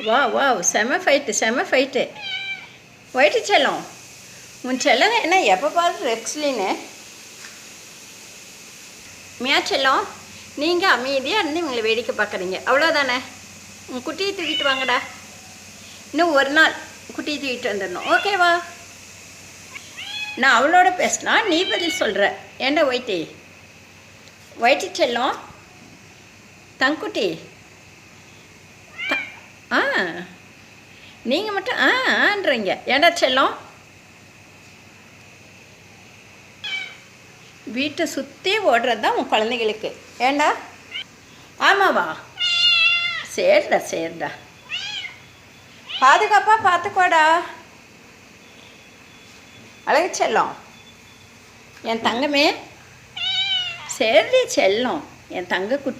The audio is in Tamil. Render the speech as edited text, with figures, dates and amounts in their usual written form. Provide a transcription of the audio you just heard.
வா வா செம ஃபைட்டு ஒயிட்டு செல்லம். உன் செல்லம் என்ன எப்போ பாரு ரெக்ஸ்லின்னு. மியா செல்லம், நீங்கள் அமைதியாக இருந்து இவங்களை வேடிக்கை பார்க்குறீங்க, அவ்வளோதானே. உன் குட்டியை தூக்கிட்டு வாங்கடா. இன்னும் ஒரு நாள் குட்டியை தூக்கிட்டு வந்துடணும், ஓகேவா? நான் அவளோட பேசினா நீ பதில் சொல்கிற. ஏண்டா ஒயிட்டி செல்லம், தங்குட்டி. நீங்கள் மட்டும் ஆன்றீங்க. ஏண்டா செல்லம், வீட்டை சுற்றி ஓடுறது தான் உன் குழந்தைங்களுக்கு. ஏண்டா? ஆமாவா? சரிடா பாதுகாப்பாக பார்த்துக்கோடா. அழகு செல்லம், என் தங்கமே. சரி செல்லம், என் தங்க குட்டி.